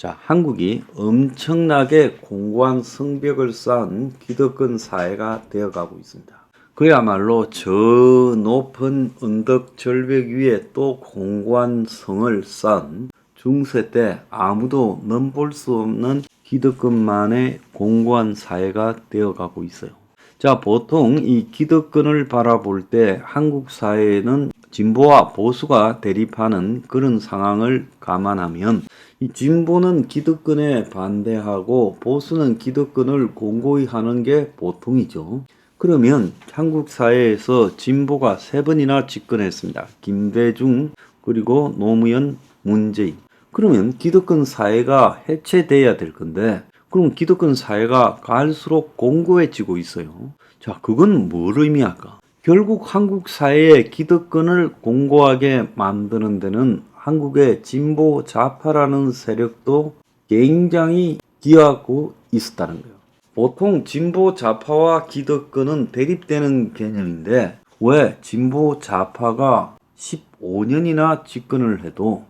자, 한국이 엄청나게 공고한 성벽을 쌓은 기득권 사회가 되어가고 있습니다. 그야말로 저 높은 언덕 절벽 위에 또 공고한 성을 쌓은 중세 때 아무도 넘볼 수 없는 기득권만의 공고한 사회가 되어가고 있어요. 자, 보통 이 기득권을 바라볼 때 한국 사회는 진보와 보수가 대립하는 그런 상황을 감안하면 이 진보는 기득권에 반대하고 보수는 기득권을 공고히 하는 게 보통이죠. 그러면 한국 사회에서 진보가 3번이나 집권했습니다. 김대중, 그리고 노무현, 문재인. 그러면 기득권 사회가 해체돼야 될 건데 그럼 기득권 사회가 갈수록 공고해지고 있어요. 자, 그건 뭘 의미할까? 결국 한국 사회의 기득권을 공고하게 만드는 데는 한국의 진보 좌파라는 세력도 굉장히 기여하고 있었다는 거예요. 보통 진보 좌파와 기득권은 대립되는 개념인데 왜 진보 좌파가 15년이나 집권을 해도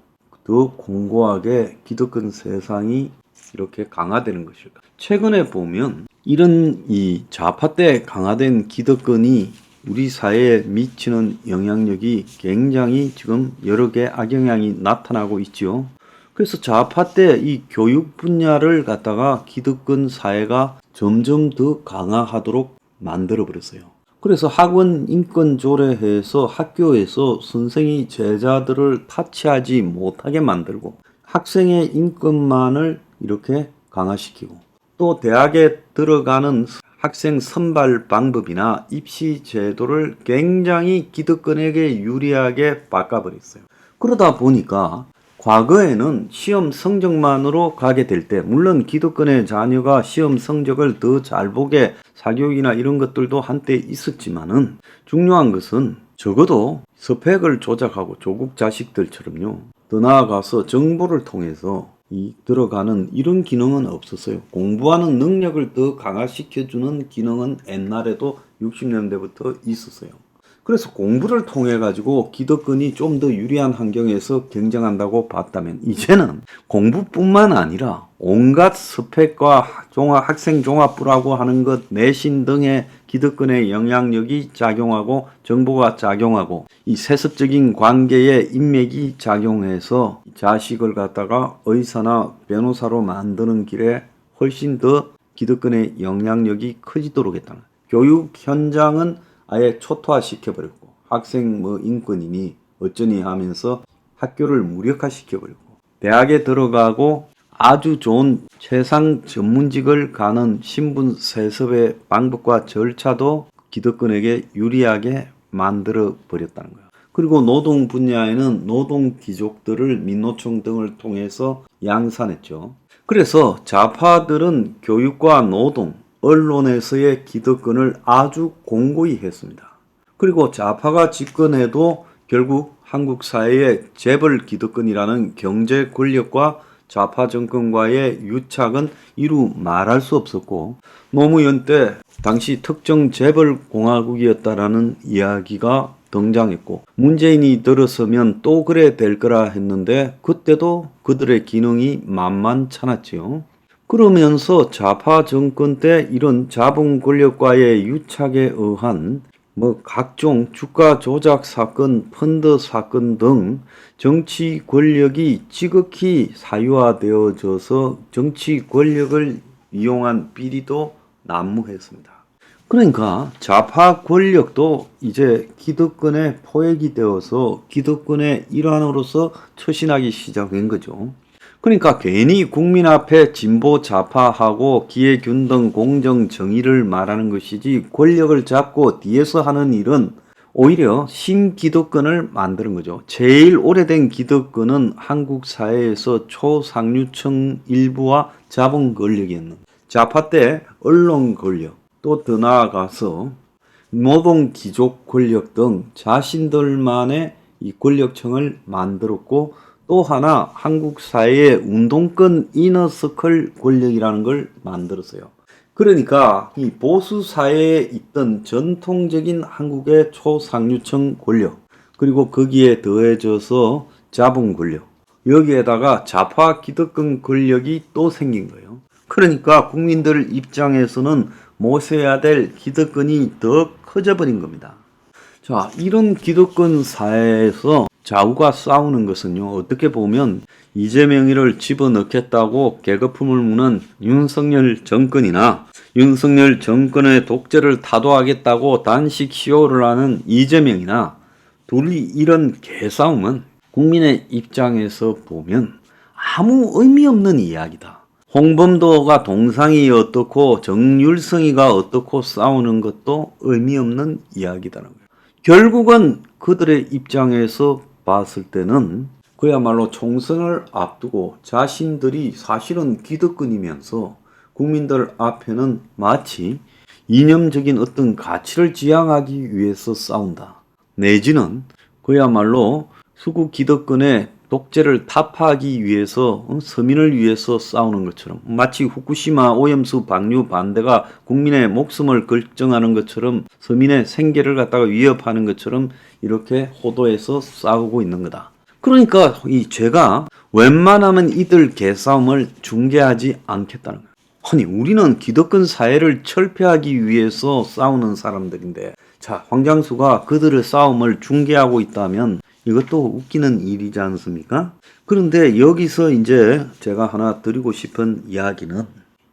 더 공고하게 기득권 세상이 이렇게 강화되는 것일까? 최근에 보면 이런 이 좌파 때 강화된 기득권이 우리 사회에 미치는 영향력이 굉장히 지금 여러 개 악영향이 나타나고 있죠. 그래서 좌파 때 이 교육 분야를 갖다가 기득권 사회가 점점 더 강화하도록 만들어 버렸어요. 그래서 학원 인권 조례해서 학교에서 선생이 제자들을 타치하지 못하게 만들고 학생의 인권만을 이렇게 강화시키고 또 대학에 들어가는 학생 선발 방법이나 입시 제도를 굉장히 기득권에게 유리하게 바꿔버렸어요. 그러다 보니까 과거에는 시험 성적만으로 가게 될 때 물론 기득권의 자녀가 시험 성적을 더 잘 보게 사교육이나 이런 것들도 한때 있었지만은 중요한 것은 적어도 스펙을 조작하고 조국 자식들처럼요. 더 나아가서 정보를 통해서 들어가는 이런 기능은 없었어요. 공부하는 능력을 더 강화시켜주는 기능은 옛날에도 60년대부터 있었어요. 그래서 공부를 통해 가지고 기득권이 좀 더 유리한 환경에서 경쟁한다고 봤다면 이제는 공부뿐만 아니라 온갖 스펙과 학생 종합부라고 하는 것 내신 등의 기득권의 영향력이 작용하고 정보가 작용하고 이 세습적인 관계에 인맥이 작용해서 자식을 갖다가 의사나 변호사로 만드는 길에 훨씬 더 기득권의 영향력이 커지도록 했다. 교육 현장은 아예 초토화시켜버렸고 학생 인권이니 어쩌니 하면서 학교를 무력화시켜버렸고 대학에 들어가고 아주 좋은 최상 전문직을 가는 신분 세습의 방법과 절차도 기득권에게 유리하게 만들어 버렸다는 거예요. 그리고 노동 분야에는 노동 귀족들을 민노총 등을 통해서 양산했죠. 그래서 좌파들은 교육과 노동, 언론에서의 기득권을 아주 공고히 했습니다. 그리고 좌파가 집권해도 결국 한국 사회의 재벌 기득권이라는 경제 권력과 좌파 정권과의 유착은 이루 말할 수 없었고 노무현 때 당시 특정 재벌 공화국이었다라는 이야기가 등장했고 문재인이 들어서면 또 그래 될 거라 했는데 그때도 그들의 기능이 만만찮았지요. 그러면서 좌파 정권 때 이런 자본 권력과의 유착에 의한 각종 주가 조작 사건, 펀드 사건 등 정치 권력이 지극히 사유화되어져서 정치 권력을 이용한 비리도 난무했습니다. 그러니까 좌파 권력도 이제 기득권의 포획이 되어서 기득권의 일환으로서 처신하기 시작한 거죠. 그러니까 괜히 국민 앞에 진보 좌파하고 기회균등 공정 정의를 말하는 것이지 권력을 잡고 뒤에서 하는 일은 오히려 신기득권을 만드는 거죠. 제일 오래된 기득권은 한국 사회에서 초상류층 일부와 자본 권력이었는데 좌파 때 언론 권력 또 더 나아가서 노동 귀족 권력 등 자신들만의 이 권력층을 만들었고 또 하나 한국 사회의 운동권 이너서클 권력이라는 걸 만들었어요. 그러니까 이 보수 사회에 있던 전통적인 한국의 초상류층 권력 그리고 거기에 더해져서 자본 권력 여기에다가 좌파 기득권 권력이 또 생긴 거예요. 그러니까 국민들 입장에서는 모셔야 될 기득권이 더 커져버린 겁니다. 자, 이런 기득권 사회에서 좌우가 싸우는 것은요, 어떻게 보면 이재명이를 집어넣겠다고 계급품을 무는 윤석열 정권이나 윤석열 정권의 독재를 타도하겠다고 단식 시호를 하는 이재명이나 둘이 이런 개싸움은 국민의 입장에서 보면 아무 의미 없는 이야기다. 홍범도가 동상이 어떻고 정율성이가 어떻고 싸우는 것도 의미 없는 이야기다는 거예요. 결국은 그들의 입장에서 봤을 때는 그야말로 총선을 앞두고 자신들이 사실은 기득권이면서 국민들 앞에는 마치 이념적인 어떤 가치를 지향하기 위해서 싸운다. 내지는 그야말로 수구 기득권의 독재를 타파하기 위해서 서민을 위해서 싸우는 것처럼 마치 후쿠시마 오염수 방류 반대가 국민의 목숨을 결정하는 것처럼 서민의 생계를 갖다가 위협하는 것처럼 이렇게 호도해서 싸우고 있는 거다. 그러니까 이 죄가 웬만하면 이들 개싸움을 중계하지 않겠다는 거예요. 아니 우리는 기득권 사회를 철폐하기 위해서 싸우는 사람들인데 자 황장수가 그들의 싸움을 중계하고 있다면 이것도 웃기는 일이지 않습니까? 그런데 여기서 이제 제가 하나 드리고 싶은 이야기는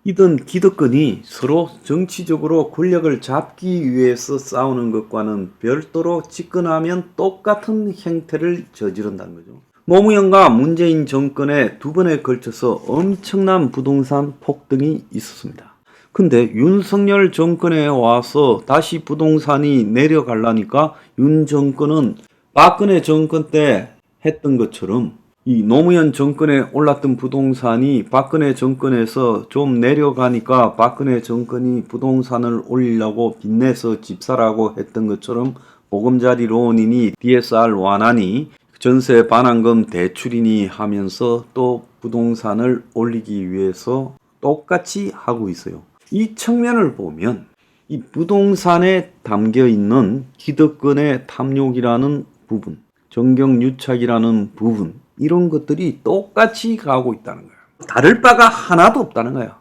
이런 기득권이 서로 정치적으로 권력을 잡기 위해서 싸우는 것과는 별도로 집권하면 똑같은 행태를 저지른다는 거죠. 노무현과 문재인 정권에 두 번에 걸쳐서 엄청난 부동산 폭등이 있었습니다. 근데 윤석열 정권에 와서 다시 부동산이 내려가려니까 윤 정권은 박근혜 정권 때 했던 것처럼 이 노무현 정권에 올랐던 부동산이 박근혜 정권에서 좀 내려가니까 박근혜 정권이 부동산을 올리려고 빚내서 집 사라고 했던 것처럼 보금자리론이니 DSR 완화니 전세 반환금 대출이니 하면서 또 부동산을 올리기 위해서 똑같이 하고 있어요. 이 측면을 보면 이 부동산에 담겨 있는 기득권의 탐욕이라는 부분, 정경유착이라는 부분 이런 것들이 똑같이 가고 있다는 거예요. 다를 바가 하나도 없다는 거예요.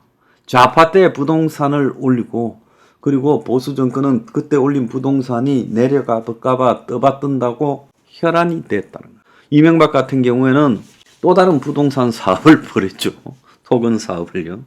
좌파 때 부동산을 올리고 그리고 보수 정권은 그때 올린 부동산이 내려갈까봐 떠받든다고 혈안이 됐다는 거예요. 이명박 같은 경우에는 또 다른 부동산 사업을 벌였죠. 토건 사업을요.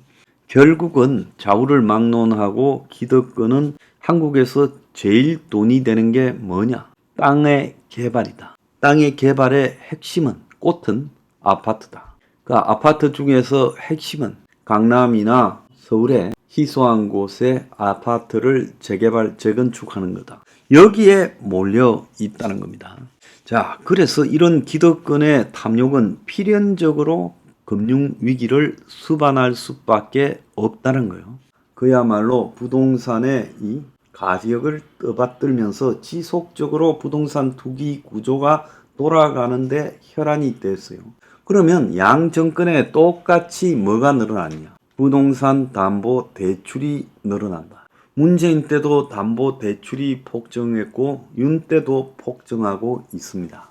결국은 좌우를 막론하고 기득권은 한국에서 제일 돈이 되는 게 뭐냐? 땅의 개발이다. 땅의 개발의 핵심은 꽃은 아파트다. 그 아파트 중에서 핵심은 강남이나 서울의 희소한 곳에 아파트를 재개발, 재건축하는 거다. 여기에 몰려 있다는 겁니다. 자, 그래서 이런 기득권의 탐욕은 필연적으로 금융 위기를 수반할 수밖에 없다는 거예요. 그야말로 부동산의 이 가격을 떠받들면서 지속적으로 부동산 투기 구조가 돌아가는데 혈안이 됐어요. 그러면 양 정권에 똑같이 뭐가 늘어났냐? 부동산 담보 대출이 늘어난다. 문재인 때도 담보 대출이 폭증했고 윤 때도 폭증하고 있습니다.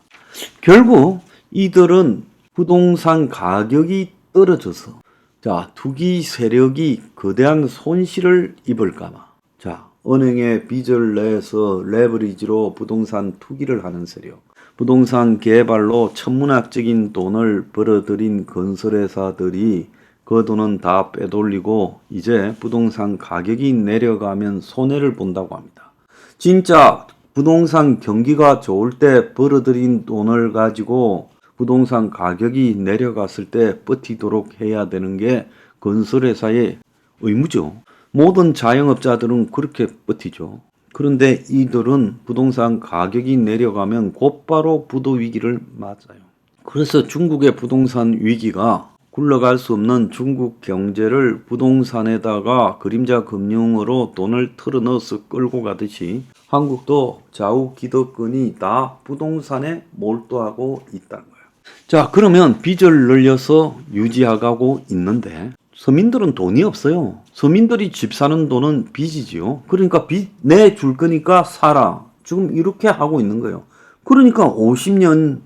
결국 이들은 부동산 가격이 떨어져서 자 투기 세력이 거대한 손실을 입을까봐 자 은행에 빚을 내서 레버리지로 부동산 투기를 하는 세력, 부동산 개발로 천문학적인 돈을 벌어들인 건설회사들이 그 돈은 다 빼돌리고 이제 부동산 가격이 내려가면 손해를 본다고 합니다. 진짜 부동산 경기가 좋을 때 벌어들인 돈을 가지고 부동산 가격이 내려갔을 때 버티도록 해야 되는 게 건설회사의 의무죠. 모든 자영업자들은 그렇게 버티죠. 그런데 이들은 부동산 가격이 내려가면 곧바로 부도 위기를 맞아요. 그래서 중국의 부동산 위기가 굴러갈 수 없는 중국 경제를 부동산에다가 그림자 금융으로 돈을 털어넣어서 끌고 가듯이 한국도 좌우 기득권이 다 부동산에 몰두하고 있다는 거예요. 자, 그러면 빚을 늘려서 유지하고 있는데 서민들은 돈이 없어요. 서민들이 집 사는 돈은 빚이지요. 그러니까 빚 내줄 거니까 사라. 지금 이렇게 하고 있는 거예요. 그러니까 50년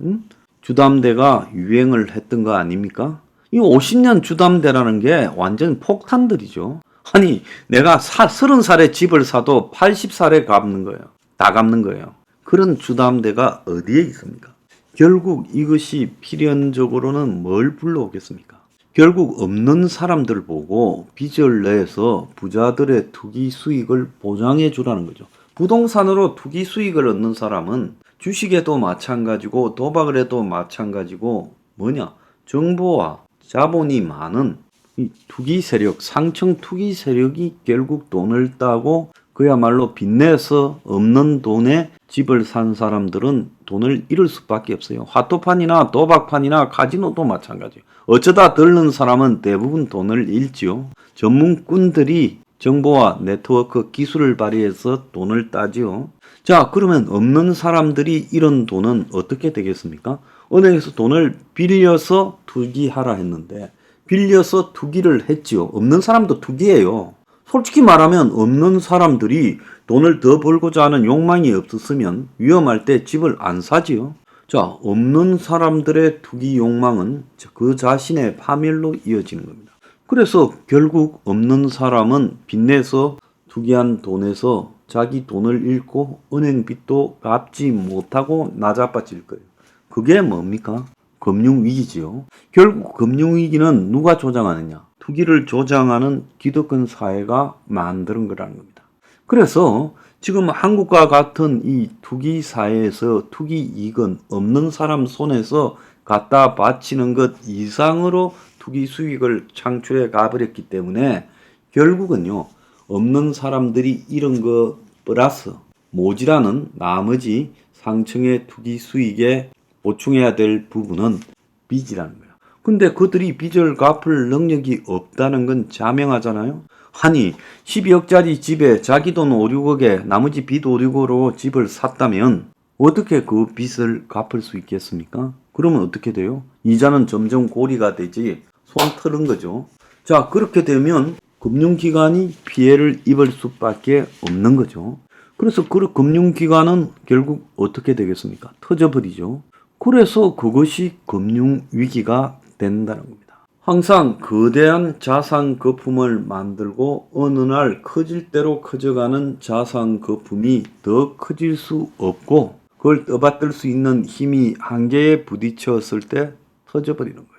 주담대가 유행을 했던 거 아닙니까? 이 50년 주담대라는 게 완전 폭탄들이죠. 아니, 내가 30살에 집을 사도 80살에 갚는 거예요. 다 갚는 거예요. 그런 주담대가 어디에 있습니까? 결국 이것이 필연적으로는 뭘 불러오겠습니까? 결국 없는 사람들 보고 빚을 내서 부자들의 투기 수익을 보장해 주라는 거죠. 부동산으로 투기 수익을 얻는 사람은 주식에도 마찬가지고 도박을 해도 마찬가지고 뭐냐? 정보와 자본이 많은 이 투기 세력, 상층 투기 세력이 결국 돈을 따고 그야말로 빚내서 없는 돈에 집을 산 사람들은 돈을 잃을 수밖에 없어요. 화토판이나 도박판이나 카지노도 마찬가지예요. 어쩌다 들른 사람은 대부분 돈을 잃지요. 전문꾼들이 정보와 네트워크 기술을 발휘해서 돈을 따지요. 자, 그러면 없는 사람들이 이런 돈은 어떻게 되겠습니까? 은행에서 돈을 빌려서 투기하라 했는데 빌려서 투기를 했지요. 없는 사람도 투기예요. 솔직히 말하면 없는 사람들이 돈을 더 벌고자 하는 욕망이 없었으면 위험할 때 집을 안 사지요. 자, 없는 사람들의 투기 욕망은 그 자신의 파멸로 이어지는 겁니다. 그래서 결국 없는 사람은 빚내서 투기한 돈에서 자기 돈을 잃고 은행 빚도 갚지 못하고 나자빠질 거예요. 그게 뭡니까? 금융위기지요. 결국 금융위기는 누가 조장하느냐? 투기를 조장하는 기득권 사회가 만드는 거라는 겁니다. 그래서 지금 한국과 같은 이 투기 사회에서 투기 이익은 없는 사람 손에서 갖다 바치는 것 이상으로 투기 수익을 창출해 가버렸기 때문에 결국은요, 없는 사람들이 이런 거 플러스 모자라는 나머지 상층의 투기 수익에 보충해야 될 부분은 빚이라는 거예요. 근데 그들이 빚을 갚을 능력이 없다는 건 자명하잖아요. 아니 12억짜리 집에 자기 돈 5, 6억에 나머지 빚 5, 6억으로 집을 샀다면 어떻게 그 빚을 갚을 수 있겠습니까? 그러면 어떻게 돼요? 이자는 점점 고리가 되지 손 트는 거죠. 자, 그렇게 되면 금융기관이 피해를 입을 수밖에 없는 거죠. 그래서 그 금융기관은 결국 어떻게 되겠습니까? 터져버리죠. 그래서 그것이 금융위기가 된다는 겁니다. 항상 거대한 자산 거품을 만들고 어느 날 커질 대로 커져가는 자산 거품이 더 커질 수 없고 그걸 떠받들 수 있는 힘이 한계에 부딪혔을 때 터져버리는 거예요.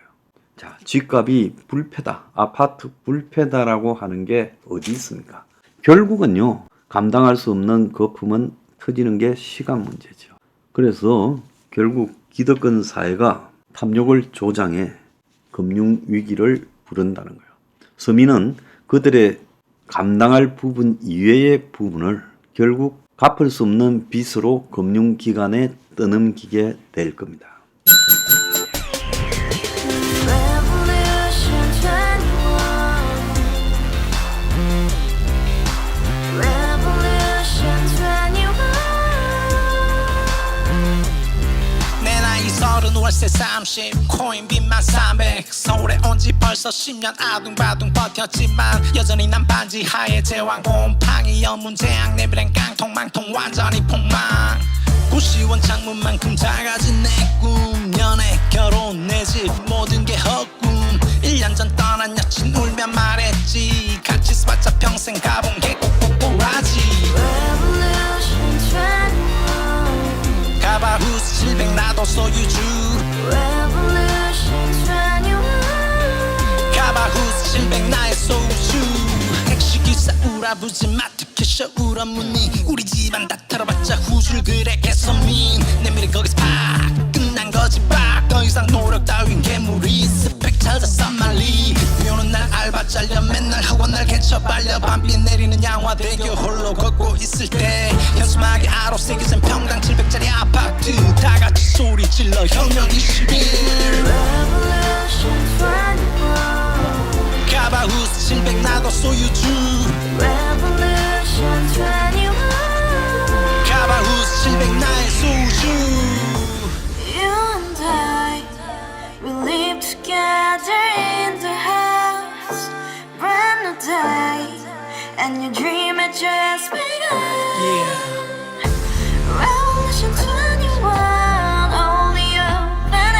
자, 집값이 불패다, 아파트 불패다라고 하는 게 어디 있습니까? 결국은요, 감당할 수 없는 거품은 터지는 게 시간 문제죠. 그래서 결국 기득권 사회가 탐욕을 조장해 금융위기를 부른다는 거예요. 서민은 그들의 감당할 부분 이외의 부분을 결국 갚을 수 없는 빚으로 금융기관에 떠넘기게 될 겁니다. 월세 30 코인빚만 300 서울에 온 지 벌써 10년 아둥바둥 버텼지만 여전히 난 반지 하에 제왕 곰팡이 연문제약 내비랭 깡통망통 완전히 폭망 90원 창문만큼 작아진 내 꿈 연애 결혼 내 집 모든 게 헛꿈 1년 전 떠난 여친 울며 말했지 같이 써봤자 평생 가본 게 꼭꼭꼭라지 가바후스 700 나도 소유주 가바후스 700 나의 소유주 택시기사 우라부지 마트캐셔 울어무니 우리 집안 다 털어봤자 후줄 그래 개선민 내 미래 거기서 팍 끝난 거지 팍 더 이상 노력 따윈 괴물이 스펙 찾아 쌈말리 비오는 날 알바 잘려 맨날 학원 날 개쳐 발려 밤비 내리는 양화대교 홀로 걷고 있을 때 현수막에 아로 새겨진 평당 700짜리 아파트 다같이 소리 질러 혁명 21 가바후스 700 나도 소유주 가바후스 700 나의 소유주 Together in the house, brand new day, and your dream had just begun. Revolution 21, only you and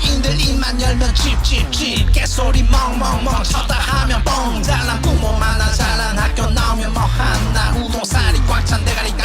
지인들 입만 열면 찝찝찝 개소리 멍멍멍 쳤다 하면 뻥 잘난 부모 만나 잘난 학교 나오면 뭐 하나 우동살이 꽉 찬 대가리가